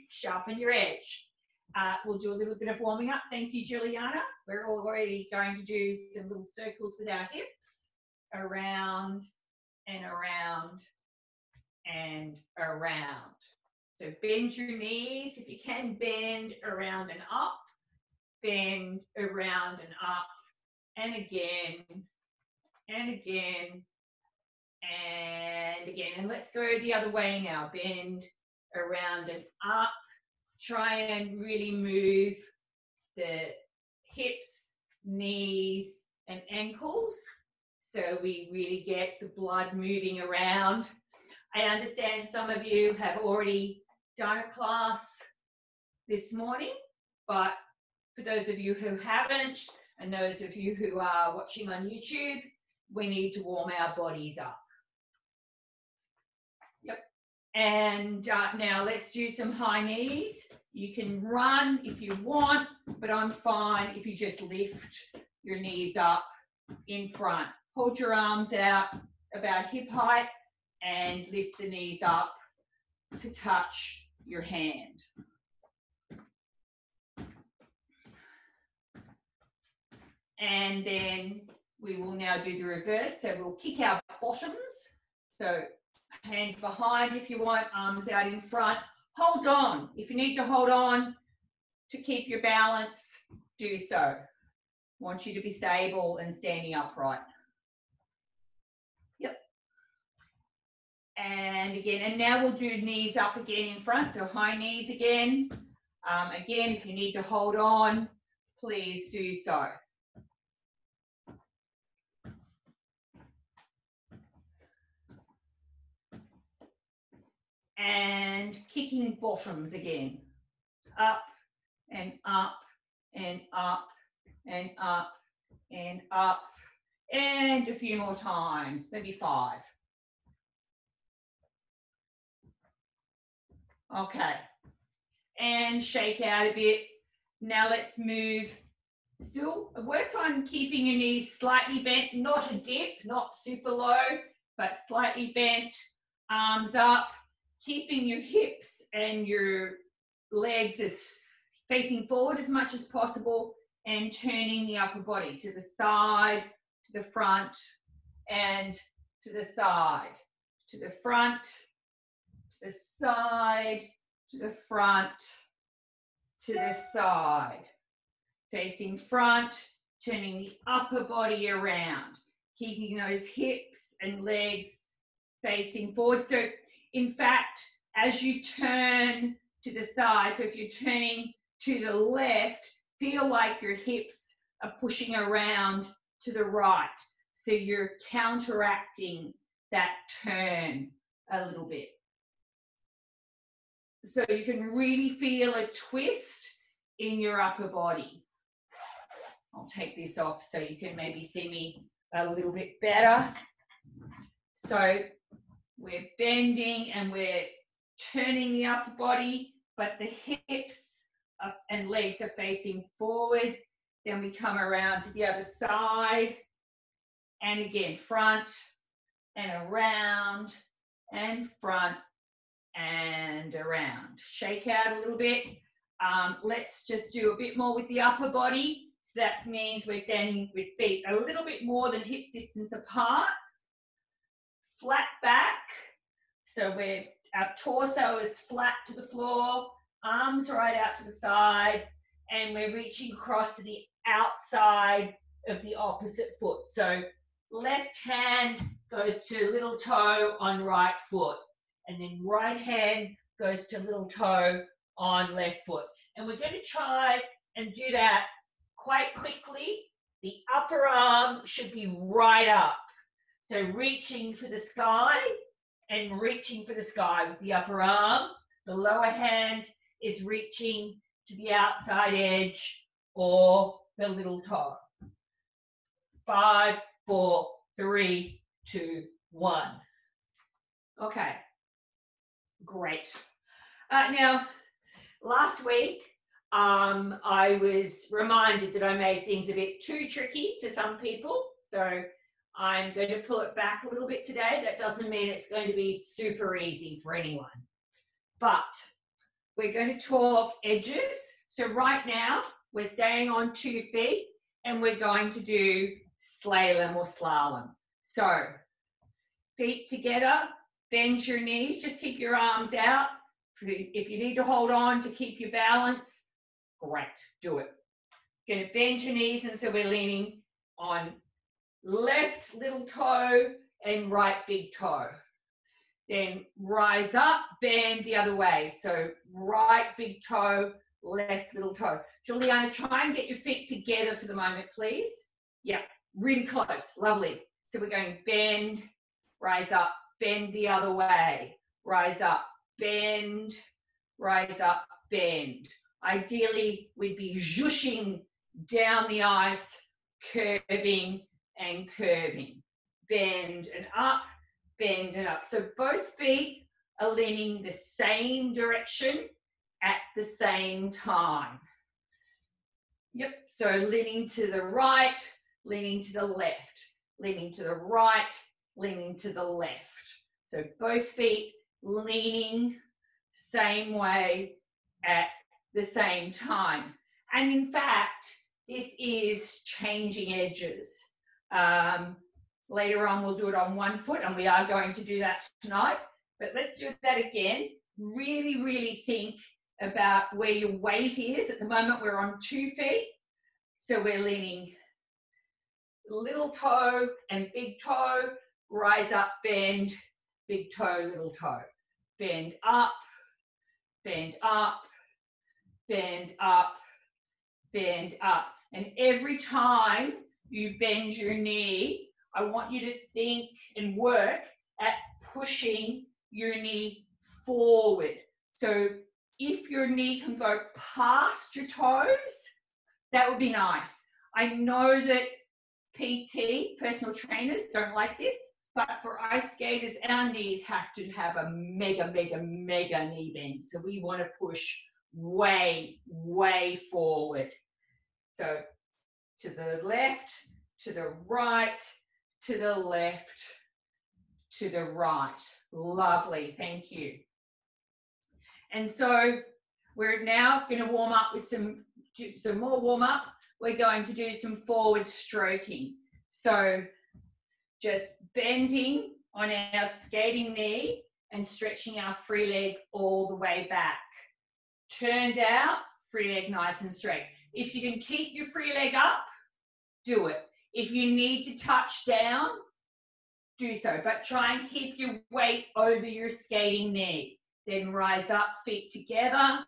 Sharpen Your Edge. We'll do a little bit of warming up. Thank you, Juliana. We're already going to do some little circles with our hips, around and around and around. So bend your knees. If you can, bend around and up, bend around and up, and again, and again, and again. And let's go the other way now. Bend around and up. Try and really move the hips, knees, and ankles so we really get the blood moving around. I understand some of you have already done a class this morning, but for those of you who haven't, and those of you who are watching on YouTube, we need to warm our bodies up. Yep. And now let's do some high knees. You can run if you want, but I'm fine if you just lift your knees up in front. Hold your arms out about hip height and lift the knees up to touch your hand. And then we will now do the reverse. So we'll kick our bottoms. So hands behind if you want, arms out in front. Hold on. If you need to hold on to keep your balance, do so. I want you to be stable and standing upright. Yep. And again, and now we'll do knees up again in front. So high knees again. Again, if you need to hold on, please do so. And kicking bottoms again, up and up and up and up and up, and a few more times, maybe 5. Okay, and shake out a bit. Now let's move, still work on keeping your knees slightly bent, not a dip, not super low, but slightly bent, arms up. Keeping your hips and your legs as facing forward as much as possible and turning the upper body to the side, to the front, and to the side, to the front, to the side, to the front, to the side. Facing front, turning the upper body around, keeping those hips and legs facing forward. So in fact, as you turn to the side, so if you're turning to the left, feel like your hips are pushing around to the right. So you're counteracting that turn a little bit. So you can really feel a twist in your upper body. I'll take this off so you can maybe see me a little bit better. So we're bending and we're turning the upper body, but the hips and legs are facing forward. Then we come around to the other side. And again, front and around and front and around. Shake out a little bit. Let's just do a bit more with the upper body. So that means we're standing with feet a little bit more than hip distance apart. Flat back, so our torso is flat to the floor, arms right out to the side, and we're reaching across to the outside of the opposite foot. So left hand goes to little toe on right foot, and then right hand goes to little toe on left foot. And we're going to try and do that quite quickly. The upper arm should be right up. So reaching for the sky and reaching for the sky with the upper arm. The lower hand is reaching to the outside edge or the little toe. 5, 4, 3, 2, 1. Okay, great. Now, last week, I was reminded that I made things a bit too tricky for some people. So I'm going to pull it back a little bit today. That doesn't mean it's going to be super easy for anyone. But we're going to talk edges. So right now, we're staying on 2 feet and we're going to do slalom or slalom. So feet together, bend your knees, just keep your arms out. If you need to hold on to keep your balance, great, do it. Going to bend your knees, and so we're leaning on left little toe and right big toe. Then rise up, bend the other way. So right big toe, left little toe. Juliana, try and get your feet together for the moment, please. Yeah, really close, lovely. So we're going bend, rise up, bend the other way. Rise up, bend, rise up, bend. Ideally, we'd be zhooshing down the ice, curving and curving. Bend and up, bend and up. So both feet are leaning the same direction at the same time. Yep, so leaning to the right, leaning to the left, leaning to the right, leaning to the left. So both feet leaning same way at the same time. And in fact, this is changing edges. Later on, we'll do it on 1 foot, and we are going to do that tonight. But let's do that again. Really, really think about where your weight is. At the moment, we're on 2 feet. So we're leaning little toe and big toe, rise up, bend, big toe, little toe. Bend up, bend up, bend up, bend up. And every time you bend your knee, I want you to think and work at pushing your knee forward. So if your knee can go past your toes, that would be nice. I know that PT, personal trainers, don't like this, but for ice skaters, our knees have to have a mega, mega, mega knee bend. So we want to push way, way forward. So to the left, to the right, to the left, to the right. Lovely, thank you. And so we're now going to warm up with some more warm up. We're going to do some forward stroking. So just bending on our skating knee and stretching our free leg all the way back. Turned out, free leg nice and straight. If you can keep your free leg up, do it. If you need to touch down, do so. But try and keep your weight over your skating knee. Then rise up, feet together.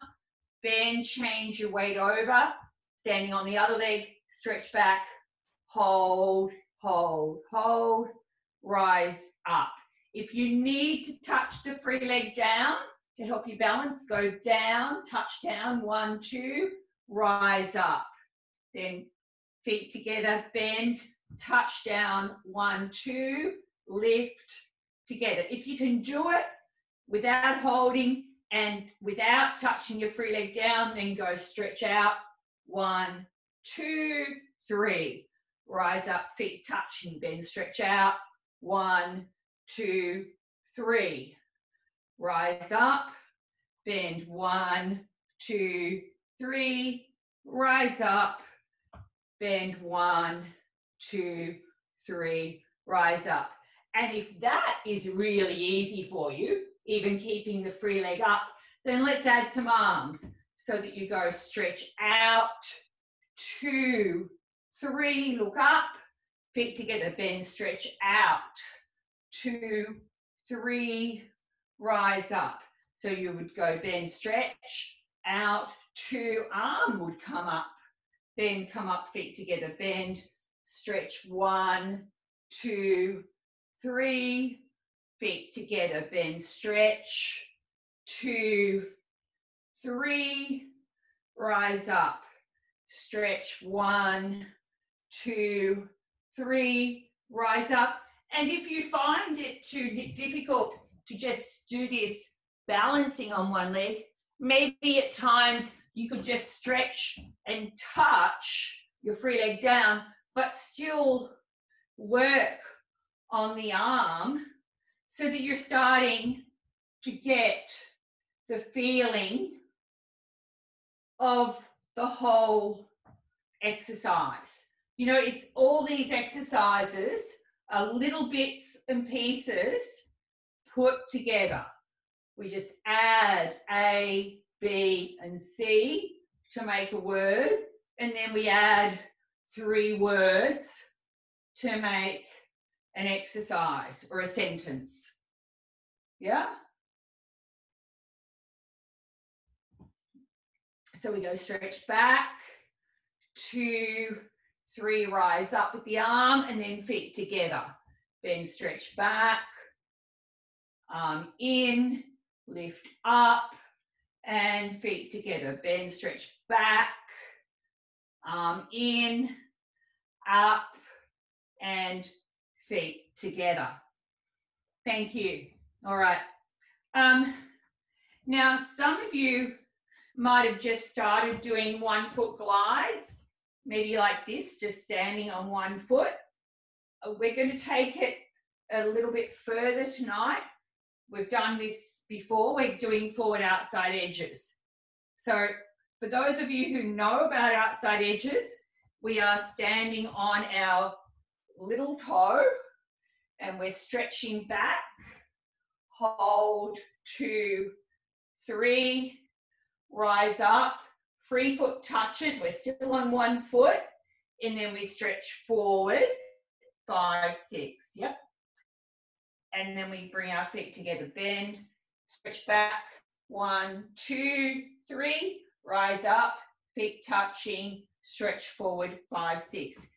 Bend, change your weight over. Standing on the other leg, stretch back, hold, hold, hold. Rise up. If you need to touch the free leg down to help you balance, go down, touch down, 1, 2, rise up. Then feet together, bend, touch down, 1, 2, lift together. If you can do it without holding and without touching your free leg down, then go stretch out, 1, 2, 3. Rise up, feet touching, bend, stretch out, 1, 2, 3. Rise up, bend, 1, 2, 3. Rise up, bend, 1, 2, 3. Rise up. And if that is really easy for you, even keeping the free leg up, then let's add some arms so that you go stretch out, 2, 3, look up, feet together, bend, stretch out, 2, 3, rise up. So you would go bend, stretch, out, 2, arm would come up, then come up, feet together, bend, stretch, 1, 2, 3, feet together, bend, stretch, 2, 3, rise up, stretch, 1, 2, 3, rise up. And if you find it too difficult to just do this balancing on one leg, maybe at times you could just stretch and touch your free leg down, but still work on the arm so that you're starting to get the feeling of the whole exercise. You know, it's all these exercises are little bits and pieces put together. We just add A, B, and C to make a word, and then we add 3 words to make an exercise or a sentence. Yeah? So we go stretch back, 2, 3, rise up with the arm, and then feet together. Then stretch back, arm in, lift up, and feet together. Bend, stretch back, arm in, up, and feet together. Thank you. All right. Now, some of you might have just started doing 1-foot glides, maybe like this, just standing on 1 foot. We're going to take it a little bit further tonight. We've done this before. We're doing forward outside edges. So for those of you who know about outside edges, we are standing on our little toe and we're stretching back, hold, 2, 3, rise up, free foot touches, we're still on 1 foot, and then we stretch forward, 5, 6, yep. And then we bring our feet together, bend, stretch back, 1, 2, 3, rise up, feet touching, stretch forward, 5, 6.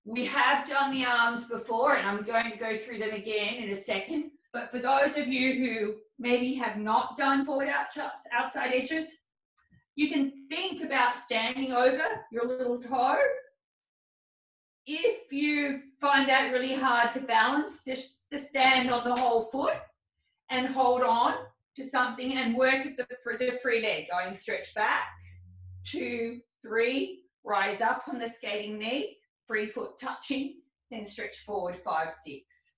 We have done the arms before, and I'm going to go through them again in a second. But for those of you who maybe have not done forward outside edges, you can think about standing over your little toe. If you find that really hard to balance, just to stand on the whole foot and hold on to something and work at the free leg, going stretch back, 2, 3, rise up on the skating knee, free foot touching, then stretch forward, 5, 6.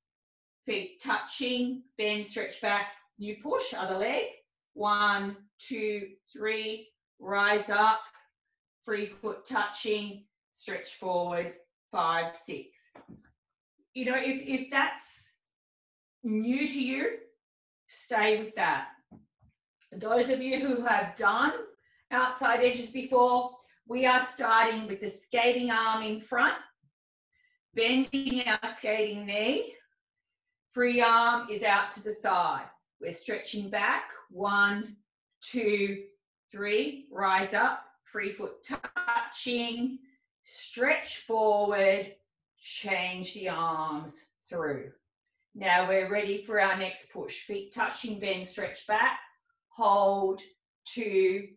Feet touching, bend, stretch back, you push, other leg, 1, 2, 3, rise up, free foot touching, stretch forward, 5, 6. You know, if that's new to you, stay with that. Those of you who have done outside edges before, we are starting with the skating arm in front, bending our skating knee, free arm is out to the side. We're stretching back, 1, 2, 3, rise up, free foot touching, stretch forward, change the arms through. Now we're ready for our next push. Feet touching, bend, stretch back, hold, 2,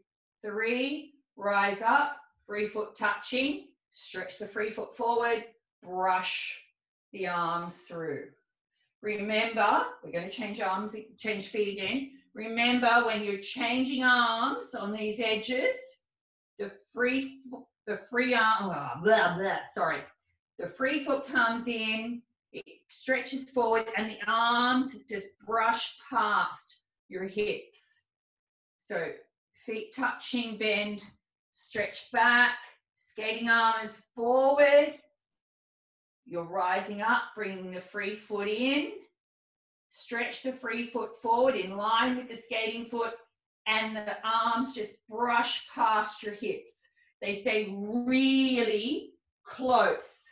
3, rise up, free foot touching, stretch the free foot forward, brush the arms through. Remember, we're going to change arms, change feet again. Remember, when you're changing arms on these edges, the free arm, the free foot comes in, it stretches forward, and the arms just brush past your hips. So feet touching, bend, stretch back, skating arm is forward. You're rising up, bringing the free foot in. Stretch the free foot forward in line with the skating foot, and the arms just brush past your hips. They stay really close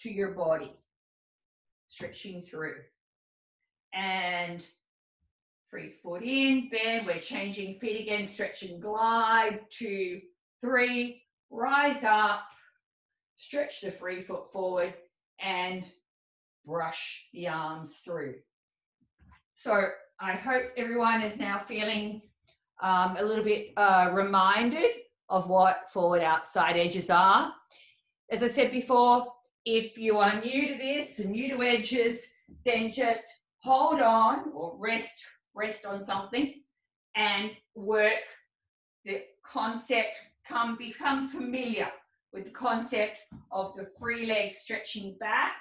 to your body. Stretching through. And free foot in, bend. We're changing feet again, stretch and glide. 2, 3, rise up, stretch the free foot forward, and brush the arms through. So I hope everyone is now feeling a little bit reminded of what forward outside edges are. As I said before, if you are new to this and new to edges, then just hold on or rest on something and work the concept, become familiar with the concept of the free leg stretching back.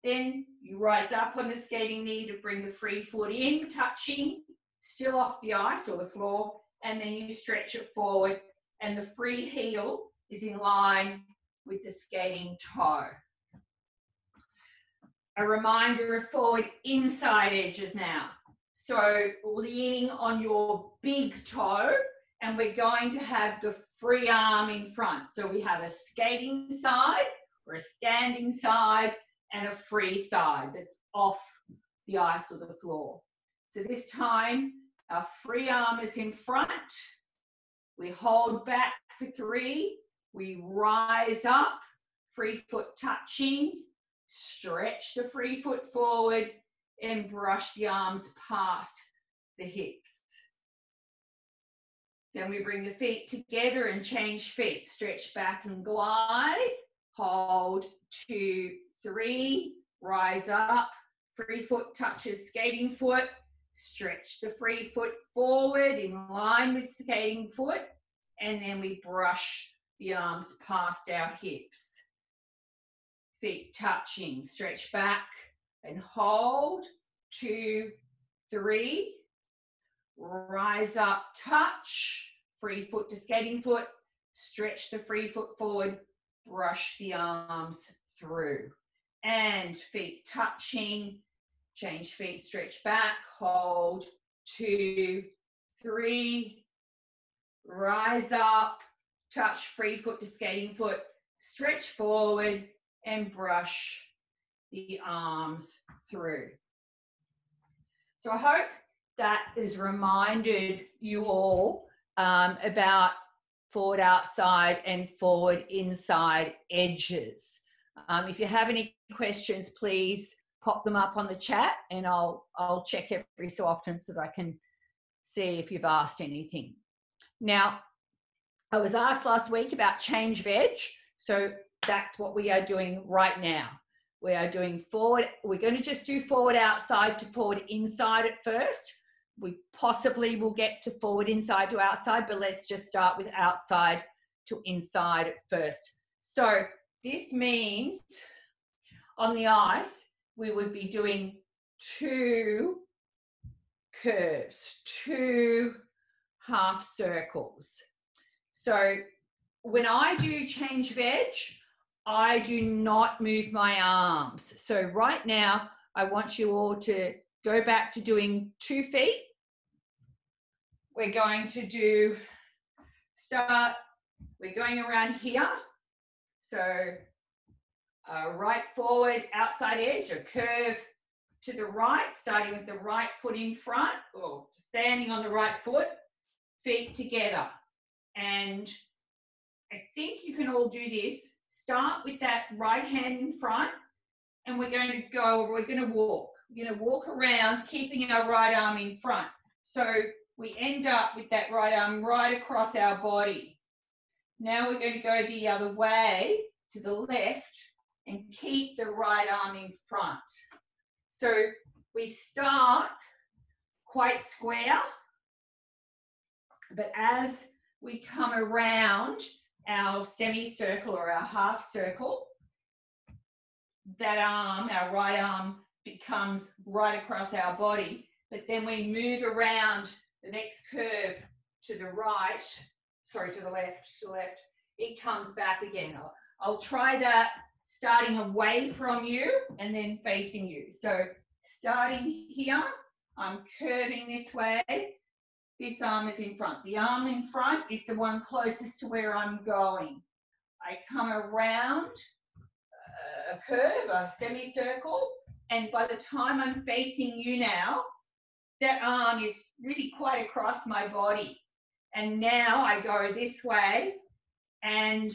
Then you rise up on the skating knee to bring the free foot in, touching, still off the ice or the floor, and then you stretch it forward, and the free heel is in line with the skating toe. A reminder of forward inside edges now. So leaning on your big toe, and we're going to have the free arm in front. So we have a skating side or a standing side and a free side that's off the ice or the floor. So this time, our free arm is in front. We hold back for 3. We rise up, free foot touching, stretch the free foot forward and brush the arms past the hips. Then we bring the feet together and change feet. Stretch back and glide. Hold, 2, 3, rise up, free foot touches skating foot. Stretch the free foot forward in line with skating foot, and then we brush the arms past our hips. Feet touching, stretch back and hold, 2, 3, rise up, touch, free foot to skating foot, stretch the free foot forward, brush the arms through, and feet touching, change feet, stretch back, hold, 2, 3, rise up, touch free foot to skating foot, stretch forward and brush the arms through. So I hope that has reminded you all about forward outside and forward inside edges. If you have any questions, please pop them up on the chat, and I'll check every so often so that I can see if you've asked anything. Now, I was asked last week about change of edge, so that's what we are doing right now. We are doing forward. We're going to just do forward outside to forward inside at first. We possibly will get to forward inside to outside, but let's just start with outside to inside at first. So this means on the ice, we would be doing 2 curves, 2 half circles. So when I do change of edge, I do not move my arms. So right now, I want you all to go back to doing 2 feet. We're going to do, we're going around here. So right forward, outside edge, a curve to the right, starting with the right foot in front, or standing on the right foot, feet together. And I think you can all do this. Start with that right hand in front, and we're going to walk. We're going to walk around, keeping our right arm in front. So we end up with that right arm right across our body. Now we're going to go the other way to the left and keep the right arm in front. So we start quite square, but as we come around our semicircle or our half circle, that arm, our right arm, becomes right across our body. But then we move around the next curve to the right, sorry, to the left, it comes back again. I'll try that starting away from you and then facing you. So starting here, I'm curving this way. This arm is in front. The arm in front is the one closest to where I'm going. I come around a curve, a semicircle, and by the time I'm facing you now, that arm is really quite across my body. And now I go this way, and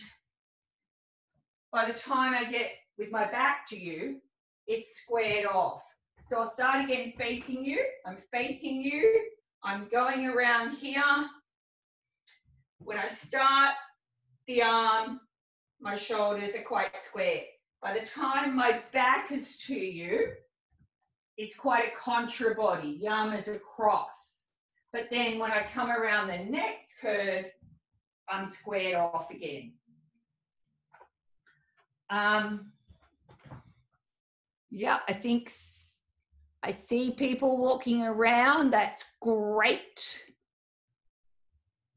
by the time I get with my back to you, it's squared off. So I'll start again facing you. I'm facing you. I'm going around here. When I start the arm, my shoulders are quite square. By the time my back is to you, it's quite a contra body. The arm is across. But then when I come around the next curve, I'm squared off again. Yeah, I think I see people walking around. That's great.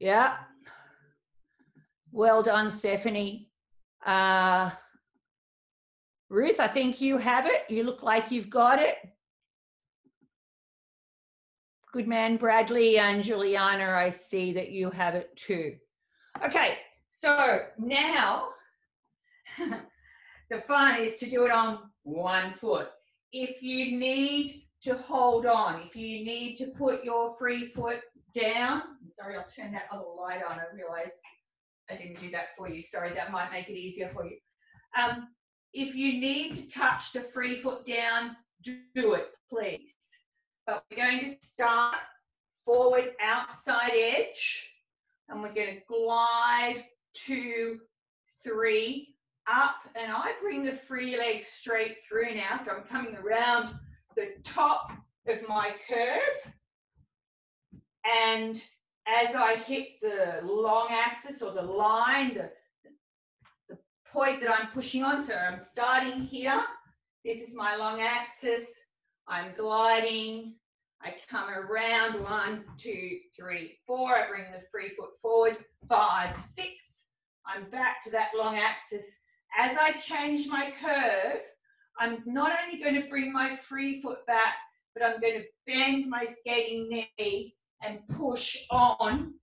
Yeah. Well done, Stephanie. Ruth, I think you have it. You look like you've got it. Good man, Bradley and Juliana, I see that you have it too. Okay, so now the fun is to do it on one foot. If you need to hold on, if you need to put your free foot down, I'm sorry, I'll turn that other light on. I realize I didn't do that for you. Sorry, that might make it easier for you. If you need to touch the free foot down, do it, please. But we're going to start forward outside edge, and we're going to glide 2, 3, up, and I bring the free leg straight through now, so I'm coming around the top of my curve, and as I hit the long axis or the line, the point that I'm pushing on, so I'm starting here, this is my long axis, I'm gliding, I come around 1, 2, 3, 4, I bring the free foot forward, 5, 6, I'm back to that long axis. As I change my curve, I'm not only going to bring my free foot back, but I'm going to bend my skating knee and push on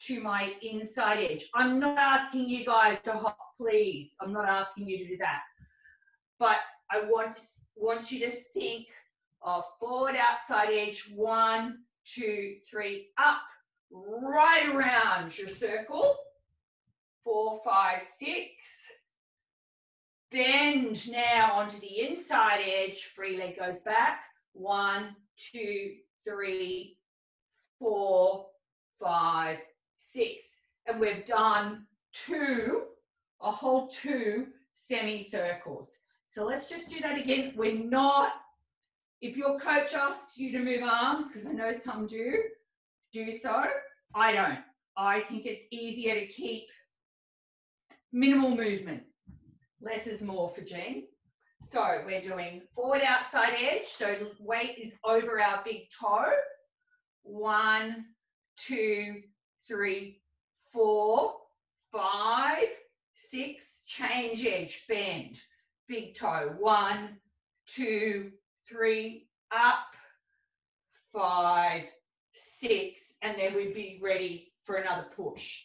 to my inside edge. I'm not asking you guys to hop, please. I'm not asking you to do that. But I want you to think of forward outside edge, 1, 2, 3, up, right around your circle, 4, 5, 6. Bend now onto the inside edge, free leg goes back, 1, 2, 3, 4, 5, 6. And we've done a whole 2 semicircles. So let's just do that again. We're not, if your coach asks you to move arms, because I know some do so. I don't. I think it's easier to keep minimal movement. Less is more for Jean. So we're doing forward outside edge. So weight is over our big toe. 1, 2, 3, 4, 5, 6. Change edge, bend. Big toe. 1, 2, 3, up. 5, 6. And then we'd be ready for another push.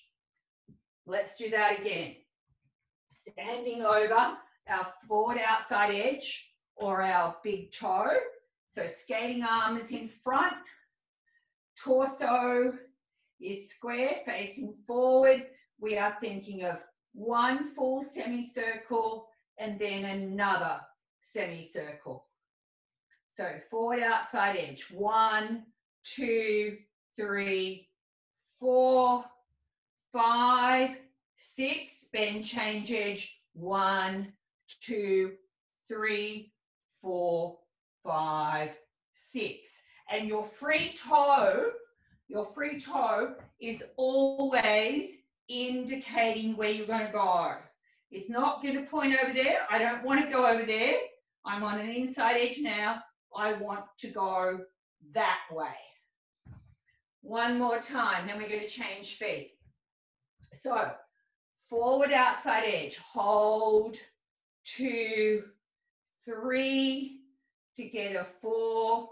Let's do that again. Standing over our forward outside edge or our big toe. So skating arm is in front. Torso is square, facing forward. We are thinking of 1 full semicircle and then another semicircle. So forward outside edge. 1, 2, 3, 4, 5, 6. Bend, change edge. 1, 2, 3, 4, 5, 6. And your free toe is always indicating where you're going to go. It's not going to point over there. I don't want to go over there. I'm on an inside edge now. I want to go that way. One more time, then we're going to change feet. So, forward outside edge, hold, 2, 3, together 4,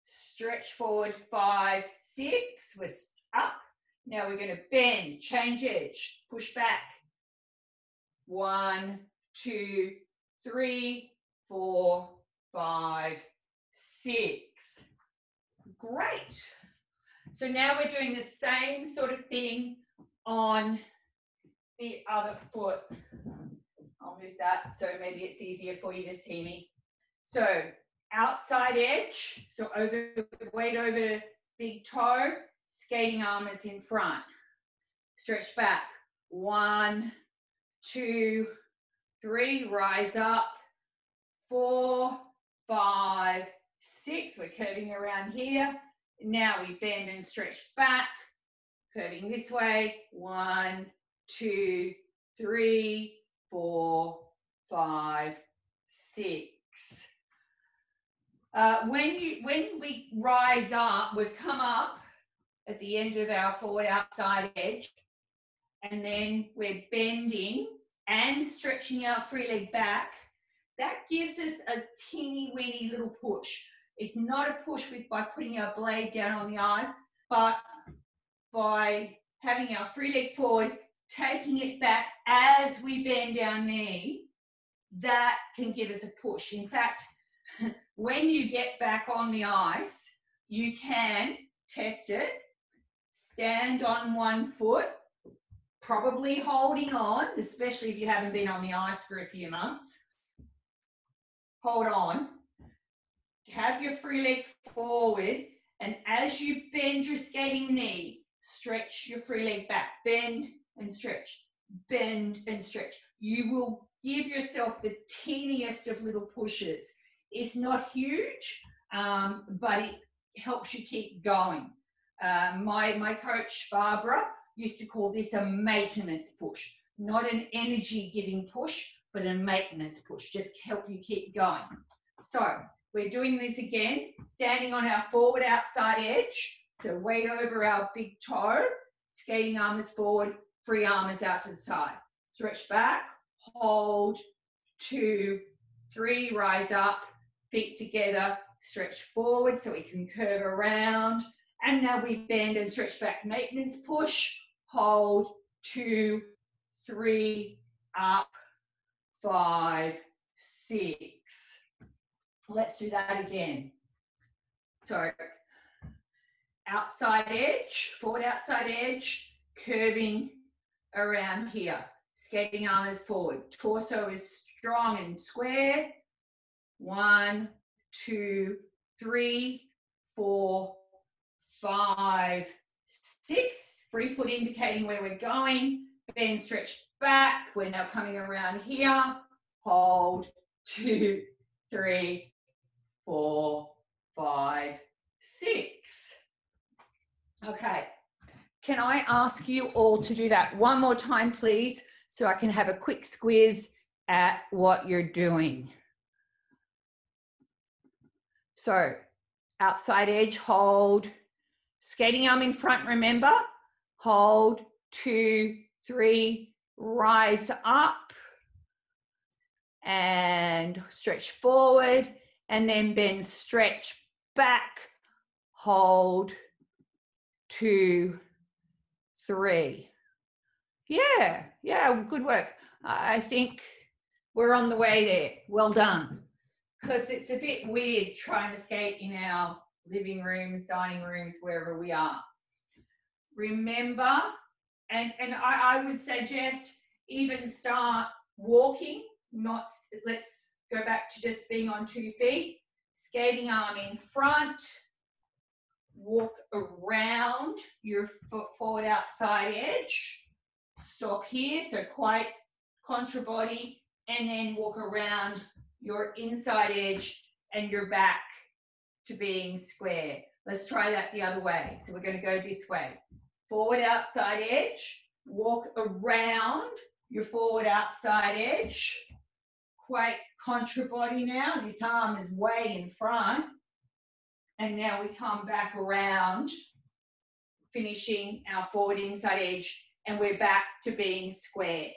stretch forward 5, 6, we're up. Now we're going to bend, change edge, push back. 1, 2, 3, 4, 5, 6. Great. So now we're doing the same sort of thing on the other foot. I'll move that so maybe it's easier for you to see me. So outside edge, so weight over big toe, skating arm is in front. Stretch back. 1, 2, 3, rise up. 4, 5, 6. We're curving around here. Now we bend and stretch back, curving this way. 1, 2, 3, 4, 5, 6. When we rise up, we've come up at the end of our forward outside edge, and then we're bending and stretching our free leg back, that gives us a teeny weeny little push. It's not a push by putting our blade down on the ice, but by having our free leg forward, taking it back as we bend our knee, that can give us a push. In fact, when you get back on the ice, you can test it, stand on one foot, probably holding on, especially if you haven't been on the ice for a few months. Hold on. Have your free leg forward, and as you bend your skating knee, stretch your free leg back. Bend and stretch. Bend and stretch. You will give yourself the teeniest of little pushes. It's not huge, but it helps you keep going. My coach, Barbara, used to call this a maintenance push. Not an energy-giving push, but a maintenance push. Just help you keep going. So we're doing this again, standing on our forward outside edge. So weight over our big toe, skating arm is forward, free arm is out to the side. Stretch back, hold, 2, 3, rise up, feet together, stretch forward so we can curve around. And now we bend and stretch back, maintenance push, hold, 2, 3, up, 5, 6. Let's do that again. So outside edge, forward outside edge, curving around here. Skating arm is forward. Torso is strong and square. 1, 2, 3, 4, 5, 6. Free foot indicating where we're going. Bend, stretch back. We're now coming around here. Hold. 2, 3, 4, 5, 6. Okay. Can I ask you all to do that one more time, please, so I can have a quick squiz at what you're doing? So, outside edge, hold. Skating arm in front, remember? Hold, 2, 3, rise up. And stretch forward. And then bend, stretch back. Hold, 2, 3. Yeah, good work. I think we're on the way there. Well done. Because it's a bit weird trying to skate in our living rooms, dining rooms, wherever we are. Remember, and I would suggest even start walking, let's go back to just being on 2 feet. Skating arm in front. Walk around your forward outside edge. Stop here, so quite contra body, and then walk around your inside edge and your back to being square. Let's try that the other way. So we're going to go this way. Forward outside edge, walk around your forward outside edge. Quite contra body now. This arm is way in front. And now we come back around, finishing our forward inside edge, and we're back to being square.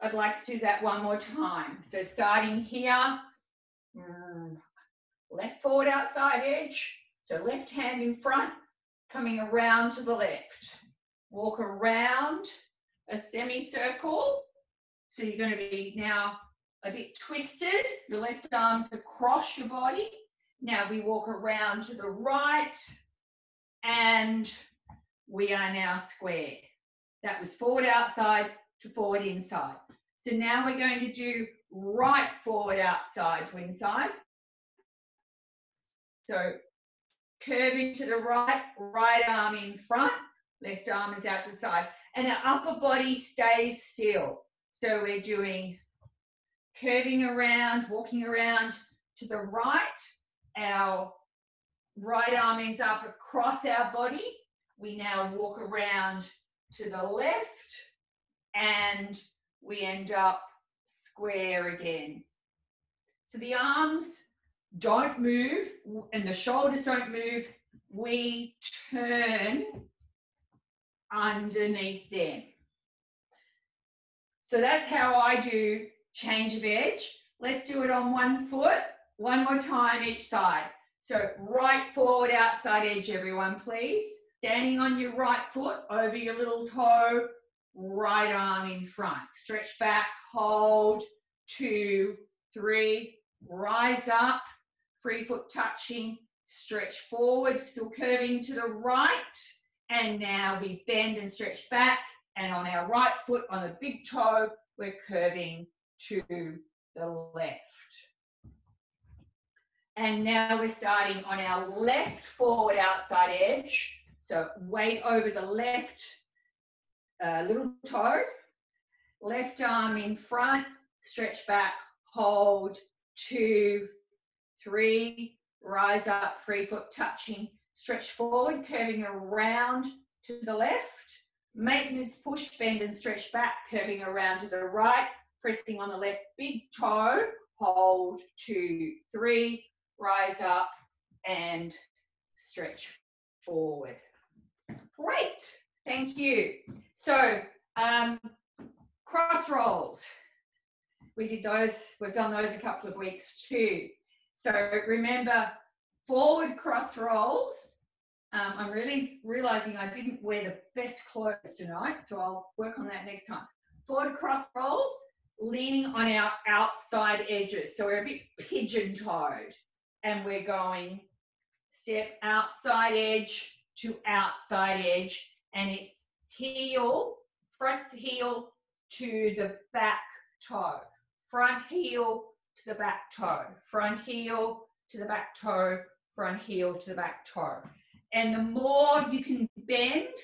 I'd like to do that one more time. So starting here, left forward outside edge, so left hand in front, coming around to the left. Walk around a semicircle. So you're going to be now a bit twisted. Your left arm's across your body. Now we walk around to the right and we are now square. That was forward outside to forward inside. So now we're going to do right forward outside to inside. So curving to the right, right arm in front, left arm is out to the side. And our upper body stays still. So we're doing curving around, walking around to the right. Our right arm ends up across our body. We now walk around to the left and we end up square again. So the arms don't move and the shoulders don't move. we turn underneath them. So that's how I do change of edge. Let's do it on one foot, one more time each side. So right forward outside edge, everyone, please. Standing on your right foot over your little toe, right arm in front. Stretch back, hold, 2, 3, rise up, free foot touching, stretch forward, still curving to the right. And now we bend and stretch back. And on our right foot, on the big toe, we're curving to the left. And now we're starting on our left forward outside edge. So weight over the left little toe, left arm in front, stretch back, hold, 2, 3, rise up, free foot touching, stretch forward, curving around to the left, maintenance push, bend and stretch back, curving around to the right, pressing on the left big toe, hold, 2, 3, rise up and stretch forward. Great, thank you. So cross rolls, we did those, we've done those a couple of weeks too. So remember, forward cross rolls, I'm really realizing I didn't wear the best clothes tonight, so I'll work on that next time. Forward cross rolls, leaning on our outside edges. So we're a bit pigeon-toed and we're going step outside edge to outside edge, and it's heel, front heel to the back toe, front heel to the back toe, front heel to the back toe, front heel to the back toe. And the more you can bend,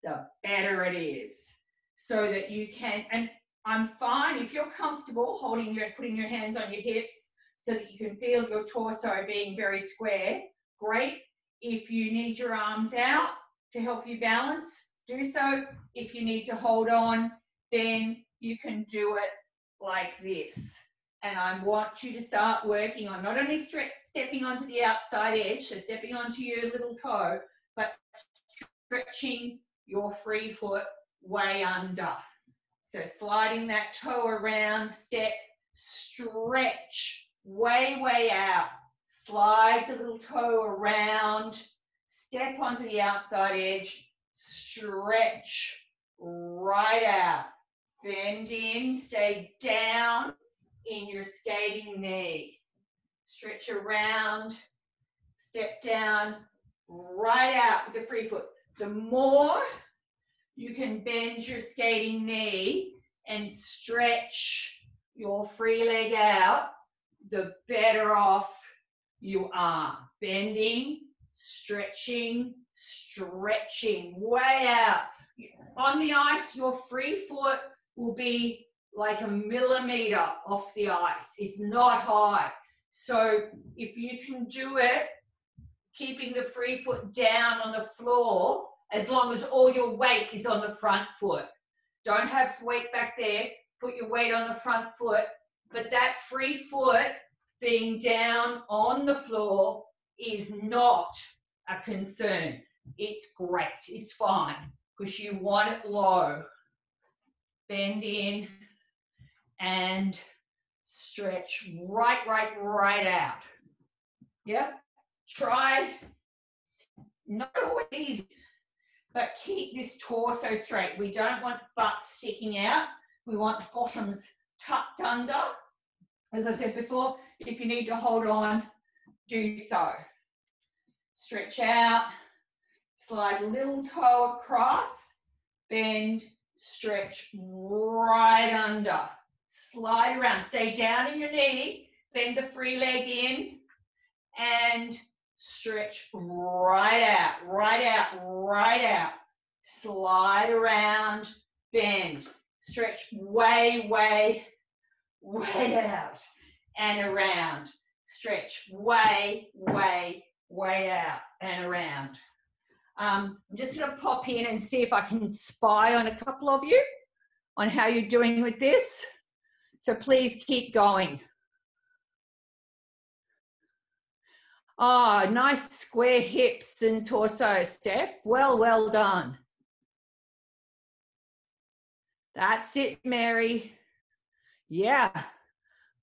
the better it is. So that you can, and I'm fine if you're comfortable putting your hands on your hips so that you can feel your torso being very square, great. If you need your arms out to help you balance, do so. If you need to hold on, then you can do it like this. And I want you to start working on not only stepping onto the outside edge, so stepping onto your little toe, but stretching your free foot way under. So sliding that toe around, step, stretch, way, way out. Slide the little toe around, step onto the outside edge, stretch right out. Bend in, stay down in your skating knee. Stretch around, step down, right out with the free foot. The more you can bend your skating knee and stretch your free leg out, the better off you are. Bending, stretching, stretching, way out. On the ice, your free foot will be like a millimeter off the ice. It's not high. So if you can do it, keeping the free foot down on the floor, as long as all your weight is on the front foot. Don't have weight back there. Put your weight on the front foot. But that free foot being down on the floor is not a concern. It's great. It's fine because you want it low. Bend in and stretch right out. Yep. Try, not always easy, but keep this torso straight. We don't want butts sticking out. We want bottoms tucked under. As I said before, if you need to hold on, do so. Stretch out, slide little toe across, bend, stretch right under. Slide around, stay down in your knee, bend the free leg in, and stretch right out, right out, right out. Slide around, bend, stretch way, way, way out and around. Stretch way, way, way out and around. I'm just going to pop in and see if I can spy on a couple of you on how you're doing with this. So please keep going. Oh, nice square hips and torso, Steph. Well done. That's it, Mary. Yeah.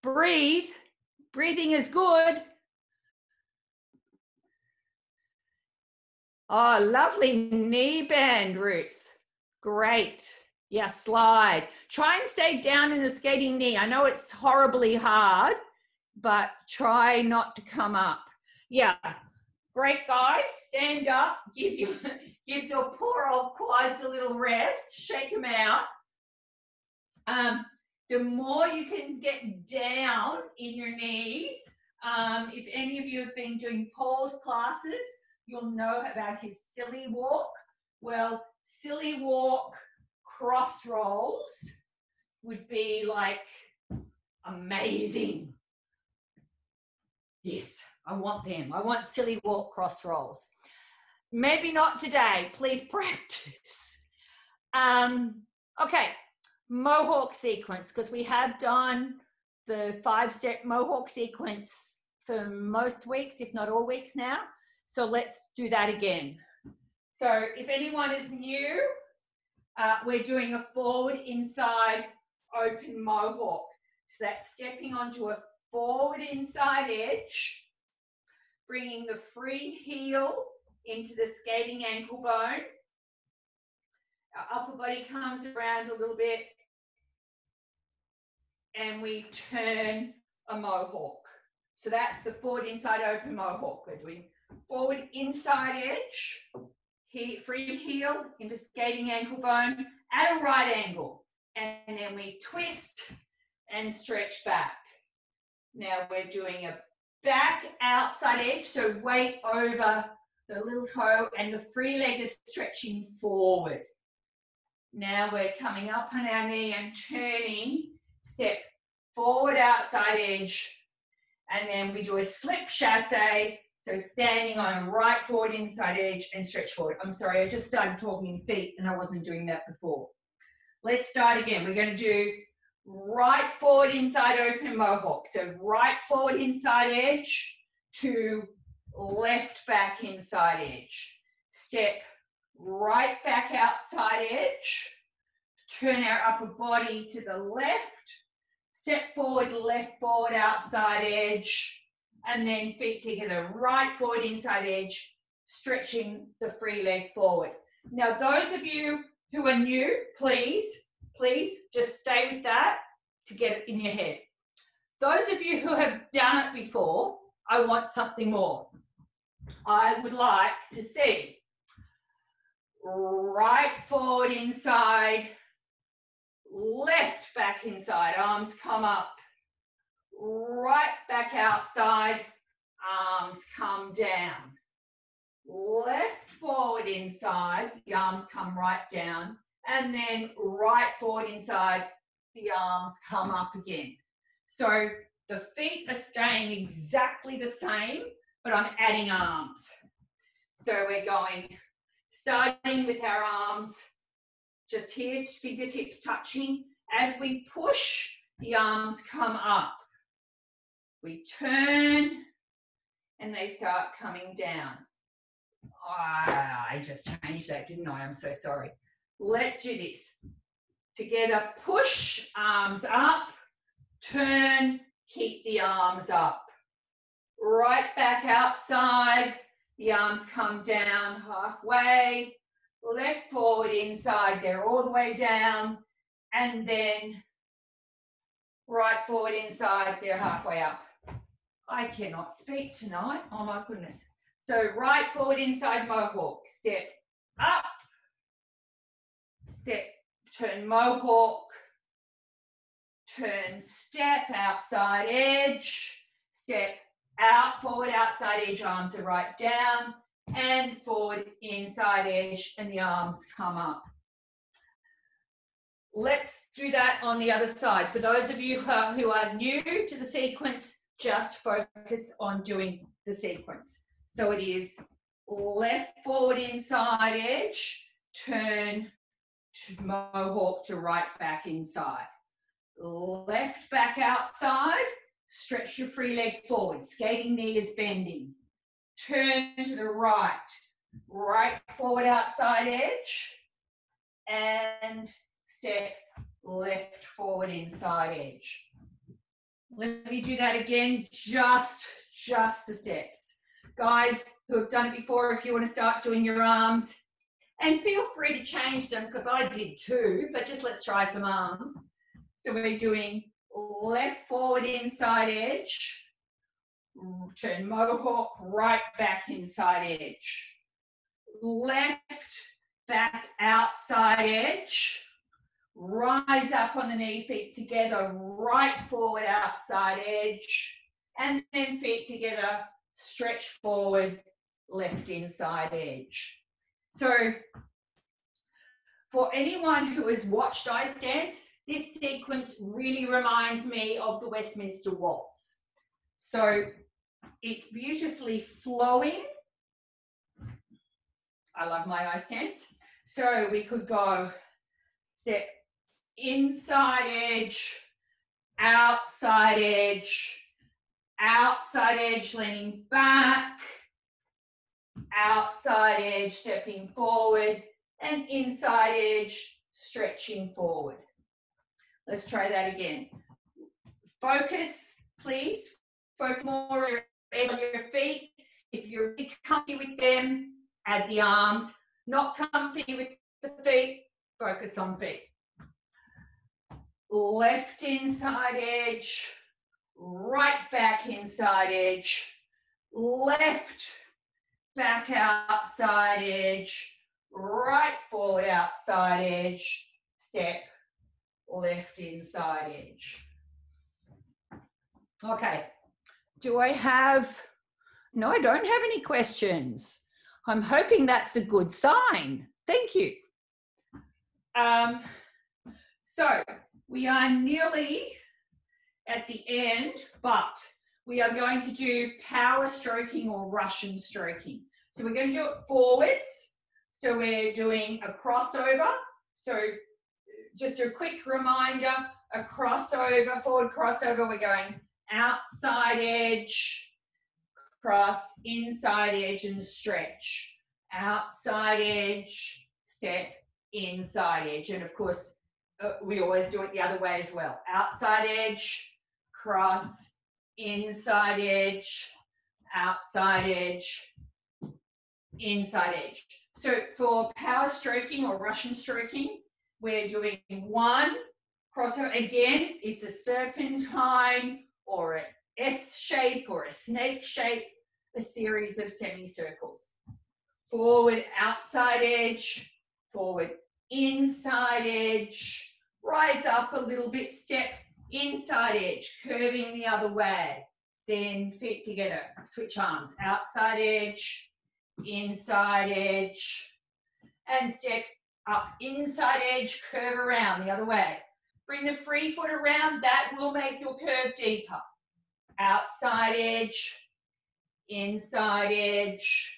Breathe. Breathing is good. Oh, lovely knee bend, Ruth. Great. Yeah, slide. Try and stay down in the skating knee. I know it's horribly hard, but try not to come up. Yeah. Great, guys. Stand up. Give your poor old quads a little rest. Shake them out. The more you can get down in your knees, if any of you have been doing Paul's classes, you'll know about his silly walk. Well, silly walk cross rolls would be like amazing. Yes, I want them. I want silly walk cross rolls. Maybe not today. Please practice. Okay, mohawk sequence, because we have done the 5-step mohawk sequence for most weeks, if not all weeks now. So let's do that again. So if anyone is new, we're doing a forward inside open mohawk. So that's stepping onto a forward inside edge, bringing the free heel into the skating ankle bone. Our upper body comes around a little bit and we turn a mohawk. So that's the forward inside open mohawk. We're doing forward inside edge, free heel into skating ankle bone at a right angle. And then we twist and stretch back. Now we're doing a back outside edge, so weight over the little toe and the free leg is stretching forward. Now we're coming up on our knee and turning, step forward outside edge, and then we do a slip chasse, so standing on a right forward inside edge and stretch forward. I'm sorry, I just started talking feet and I wasn't doing that before. Let's start again. We're going to do right forward inside open mohawk. So right forward inside edge to left back inside edge. Step right back outside edge. Turn our upper body to the left. Step forward, left forward outside edge. And then feet together, right forward inside edge, stretching the free leg forward. Now, those of you who are new, please just stay with that to get it in your head. Those of you who have done it before, I want something more. I would like to see right forward inside, left back inside, arms come up, right back outside, arms come down. Left forward inside, the arms come right down, and then right forward inside, the arms come up again. So the feet are staying exactly the same, but I'm adding arms. So we're going, starting with our arms, just here, fingertips touching. As we push, the arms come up. We turn, and they start coming down. I just changed that, didn't I? I'm so sorry. Let's do this. Together, push, arms up, turn, keep the arms up. Right back outside, the arms come down halfway. Left forward inside, they're all the way down. And then right forward inside, they're halfway up. I cannot speak tonight. Oh my goodness. So right forward inside mohawk, step up, step, turn mohawk, turn step outside edge, step out, forward outside edge, arms are right down, and forward inside edge, and the arms come up. Let's do that on the other side. For those of you who are new to the sequence, just focus on doing the sequence. So it is left forward inside edge, turn to mohawk to right back inside. Left back outside, stretch your free leg forward. Skating knee is bending. turn to the right, right forward outside edge, and step left forward inside edge. Let me do that again, just the steps. Guys who have done it before, if you want to start doing your arms, and feel free to change them because I did too, but just let's try some arms. So we're doing left forward inside edge, turn mohawk, right back inside edge, left back outside edge, rise up on the knee, feet together, right forward outside edge, and then feet together, stretch forward, left inside edge. So for anyone who has watched ice dance, this sequence really reminds me of the Westminster Waltz. So it's beautifully flowing. I love my ice dance. So we could go step inside edge, outside edge, leaning back, outside edge, stepping forward, and inside edge, stretching forward. Let's try that again. Focus, please. Focus more on your feet. If you're really comfy with them, add the arms. Not comfy with the feet, focus on feet. Left inside edge, right back inside edge, left back outside edge, right forward outside edge, step left inside edge. Okay, do I have, no, I don't have any questions. I'm hoping that's a good sign. Thank you. So we are nearly at the end, but we are going to do power stroking or Russian stroking. So we're going to do it forwards. So we're doing a crossover. So just a quick reminder, a crossover, forward crossover, we're going outside edge, cross, inside edge and stretch. Outside edge, step, inside edge. And of course, we always do it the other way as well. Outside edge, cross, inside edge, outside edge, inside edge. So for power stroking or Russian stroking, we're doing one crossover. Again, it's a serpentine or an S shape or a snake shape, a series of semicircles. Forward, outside edge, forward, inside edge, rise up a little bit, step, inside edge, curving the other way, then feet together, switch arms, outside edge, inside edge, and step up, inside edge, curve around the other way. Bring the free foot around, that will make your curve deeper. Outside edge, inside edge,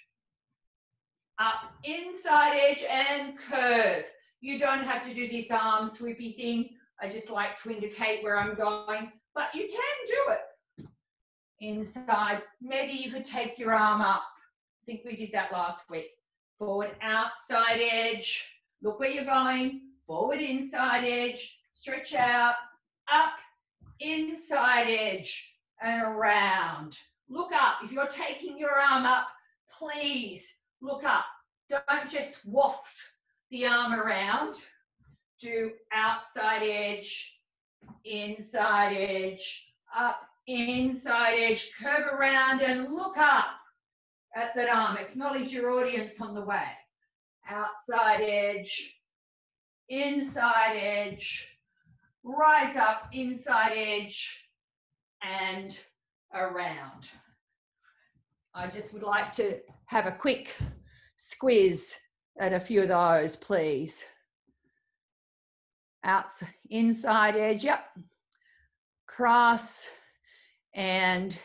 up, inside edge, and curve. You don't have to do this arm swoopy thing. I just like to indicate where I'm going, but you can do it. Inside, maybe you could take your arm up. I think we did that last week. Forward, outside edge. Look where you're going. Forward, inside edge. Stretch out, up, inside edge, and around. Look up. If you're taking your arm up, please look up. Don't just waft the arm around. Do outside edge, inside edge, up, inside edge, curve around and look up at that arm. Acknowledge your audience on the way. Outside edge, inside edge, rise up, inside edge, and around. I just would like to have a quick squeeze at a few of those, please. Outside, inside edge, yep. Cross and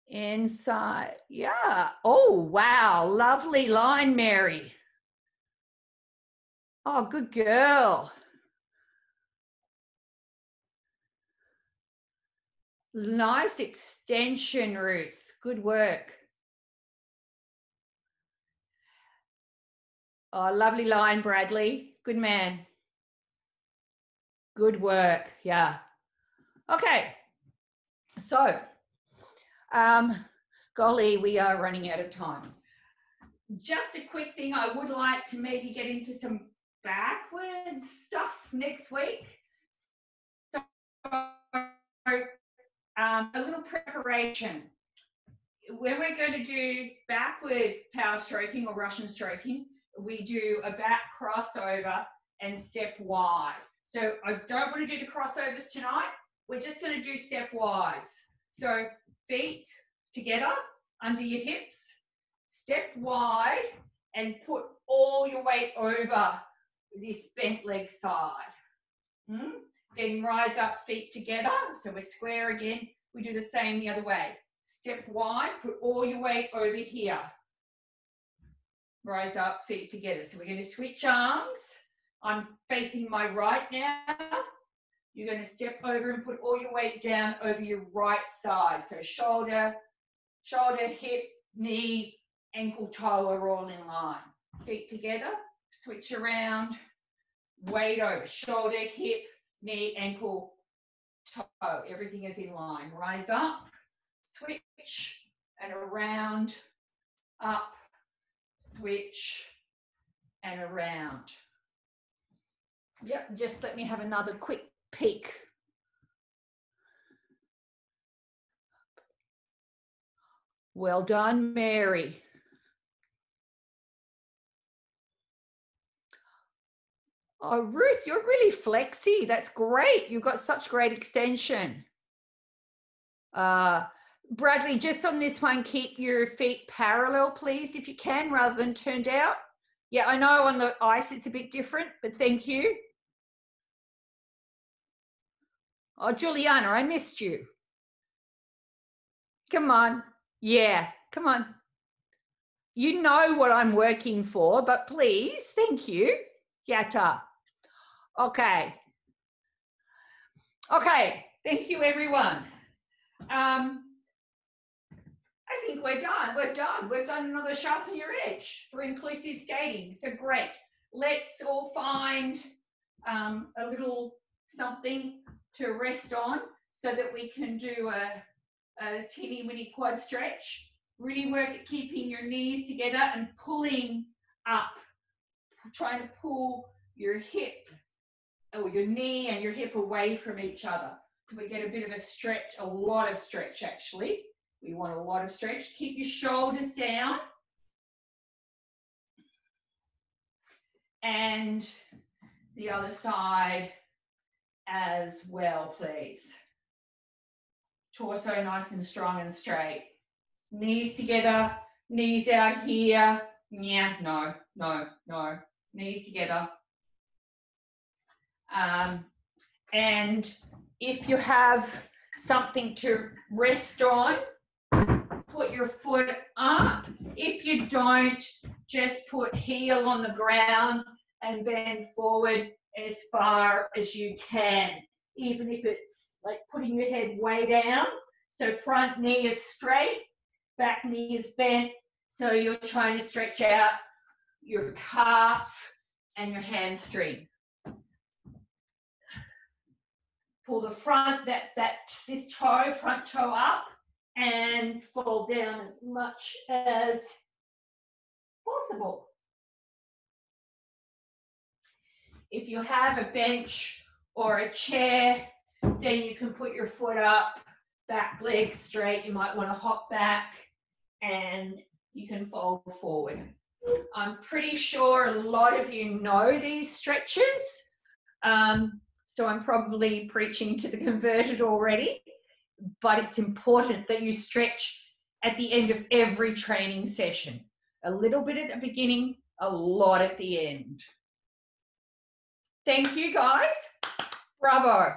inside, yeah. Oh, wow, lovely line, Mary. Oh, good girl. Nice extension, Ruth. Good work. Oh, lovely line, Bradley. Good man. Good work. Yeah. Okay. So, golly, we are running out of time. Just a quick thing, I would like to maybe get into some backwards stuff next week. So, a little preparation. When we're going to do backward power stroking or Russian stroking, we do a back crossover and step wide. So I don't want to do the crossovers tonight. We're just going to do step wides. So feet together under your hips, step wide, and put all your weight over this bent leg side. Then rise up, feet together. So we're square again. We do the same the other way. Step wide, put all your weight over here. Rise up, feet together. So we're going to switch arms. I'm facing my right now. You're going to step over and put all your weight down over your right side. So shoulder, hip, knee, ankle, toe are all in line. Feet together, switch around, weight over, shoulder, hip, knee, ankle, toe. Everything is in line. Rise up, switch, and around, up, switch, and around. Yep, just let me have another quick peek. Well done, Mary. Oh, Ruth, you're really flexy. That's great. You've got such great extension. Bradley, just on this one, keep your feet parallel, please, if you can, rather than turned out. Yeah, I know on the ice it's a bit different, but thank you. Oh, Juliana, I missed you. Come on. Yeah, come on. You know what I'm working for, but please, thank you. Yatta. Okay. Okay, thank you, everyone. I think we're done. We're done. We've done another Sharpen Your Edge for inclusive skating. So great. Let's all find a little something to rest on so that we can do a teeny weeny quad stretch. Really work at keeping your knees together and pulling up. Trying to pull your hip or your knee and your hip away from each other. So we get a bit of a stretch, a lot of stretch actually. We want a lot of stretch. Keep your shoulders down. And the other side as well, please. Torso nice and strong and straight. Knees together, knees out here. Yeah, no, no, no. Knees together. And if you have something to rest on, put your foot up. If you don't, just put heel on the ground and bend forward as far as you can, even if it's like putting your head way down. So front knee is straight, back knee is bent. So you're trying to stretch out your calf and your hamstring. Pull the front, this toe, front toe up and fall down as much as possible. If you have a bench or a chair, then you can put your foot up, back leg straight. You might want to hop back and you can fold forward. I'm pretty sure a lot of you know these stretches. So I'm probably preaching to the converted already, but it's important that you stretch at the end of every training session. A little bit at the beginning, a lot at the end. Thank you, guys. Bravo.